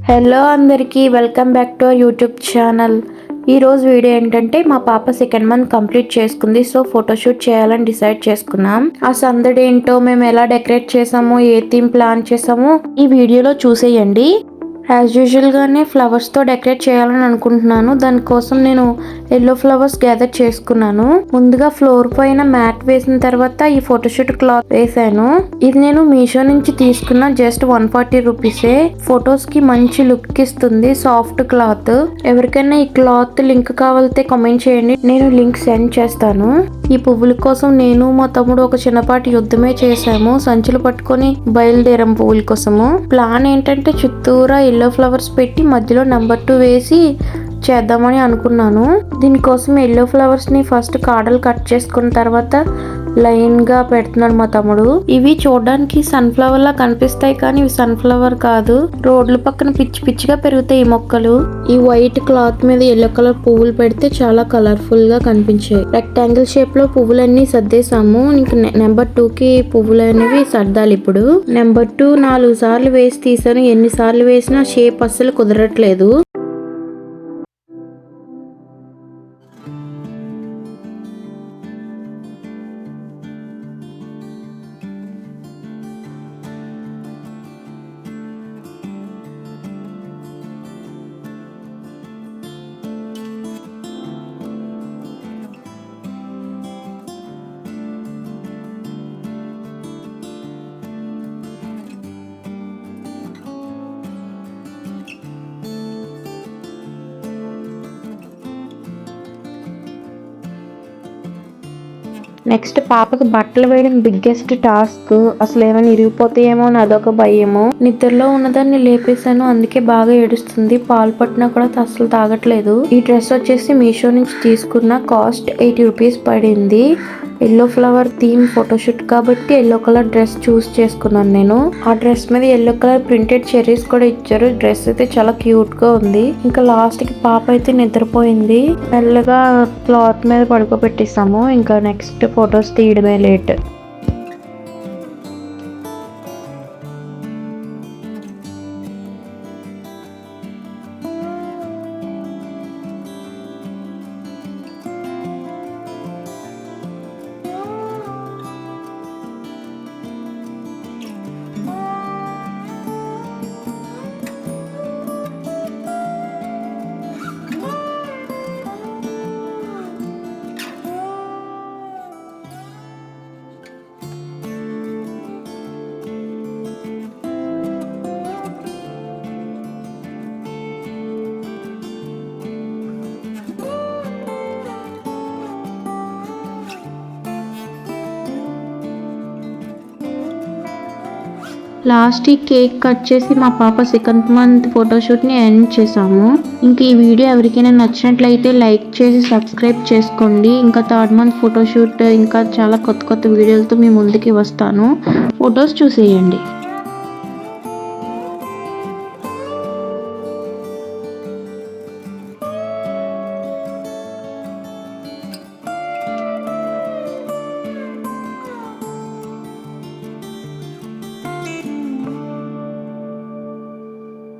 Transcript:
Hello అందరికీ welcome back to our YouTube channel. ఈరోజు video ఏంటంటే మా పాప సెకండ్ మంత్ కంప్లీట్ చేసుకుంది. సో ఫోటోషూట్ చేయాలని డిసైడ్ చేసుకున్నాం. ఆ సందడి ఏంటో, మేము ఎలా డెకరేట్ చేసాము, ఏ థీమ్ ప్లాన్ చేసాము ఈ వీడియోలో చూసేయండి. యాజ్ యూజువల్ గానే ఫ్లవర్స్ తో డెకరేట్ చేయాలని అనుకుంటున్నాను. దానికోసం నేను ఎల్లో ఫ్లవర్స్ గ్యాదర్ చేసుకున్నాను. ముందుగా ఫ్లోర్ పైన మ్యాట్ వేసిన తర్వాత ఈ ఫోటోషూట్ క్లాత్ వేసాను. ఇది నేను మీషో నుంచి తీసుకున్న జస్ట్ 140 రూపీసే. ఫొటోస్ కి మంచి లుక్ ఇస్తుంది. Soft cloth. ఎవరికైనా ఈ క్లాత్ లింక్ కావాలితే కామెంట్ చేయండి, నేను లింక్ సెండ్ చేస్తాను. ఈ పువ్వుల కోసం నేను మా తమ్ముడు ఒక చిన్నపాటి యుద్ధమే చేసాము. సంచులు పట్టుకొని బయలుదేరాం పువ్వుల కోసము. ప్లాన్ ఏంటంటే చుట్టూరా ఎల్లో ఫ్లవర్స్ పెట్టి మధ్యలో నెంబర్ 2 వేసి చేద్దామని అనుకున్నాను. దీనికోసం ఎల్లో ఫ్లవర్స్ ని ఫస్ట్ కాడలు కట్ చేసుకున్న తర్వాత లైన్ గా పెడుతున్నాడు మా తమ్ముడు. ఇవి చూడడానికి సన్ఫ్లవర్ లా కనిపిస్తాయి, కానీ ఇవి సన్ఫ్లవర్ కాదు. రోడ్ల పక్కన పిచ్చి పిచ్చిగా పెరుగుతాయి ఈ మొక్కలు. ఈ వైట్ క్లాత్ మీద ఎల్లో కలర్ పువ్వులు పెడితే చాలా కలర్ఫుల్ గా కనిపించాయి. రెక్టాంగిల్ షేప్ లో పువ్వులన్నీ సర్దేశాము. ఇంక నెంబర్ 2 కి పువ్వులు అనేవి సర్దాలి. ఇప్పుడు నెంబర్ 2 4 సార్లు వేసి తీసాను. ఎన్నిసార్లు వేసినా షేప్ అస్సలు కుదరట్లేదు. నెక్స్ట్ పాపకి బట్టలు వేయడం బిగ్గెస్ట్ టాస్క్. అసలు ఏమైనా ఇరిగిపోతాయేమో అని అదొక భయము. నిద్రలో ఉన్నదాన్ని లేపేశాను, అందుకే బాగా ఏడుస్తుంది. పాలు పట్టినా కూడా అసలు తాగట్లేదు. ఈ డ్రెస్ వచ్చేసి మీషో నుంచి తీసుకున్న. కాస్ట్ 80 రూపీస్ పడింది. ఎల్లో ఫ్లవర్ థీమ్ ఫోటోషూట్ కాబట్టి ఎల్లో కలర్ డ్రెస్ చూస్ చేసుకున్నాను నేను. ఆ డ్రెస్ మీద ఎల్లో కలర్ ప్రింటెడ్ చెర్రీస్ కూడా ఇచ్చారు. డ్రెస్ అయితే చాలా క్యూట్ గా ఉంది. ఇంకా లాస్ట్ కి పాప అయితే నిద్రపోయింది. మెల్లగా క్లాత్ మీద పడుకోబెట్టేసాము. ఇంకా నెక్స్ట్ ఫొటోస్ తీయడమే లేట్. లాస్ట్ ఈ కేక్ కట్ చేసి మా పాప సెకండ్ మంత్ ఫోటోషూట్ని ఎండ్ చేసాము. ఇంక ఈ వీడియో ఎవరికైనా నచ్చినట్లయితే లైక్ చేసి సబ్స్క్రైబ్ చేసుకోండి. ఇంకా థర్డ్ మంత్ ఫోటోషూట్ ఇంకా చాలా కొత్త కొత్త వీడియోలతో మీ ముందుకి వస్తాను. ఫొటోస్ చూసేయండి.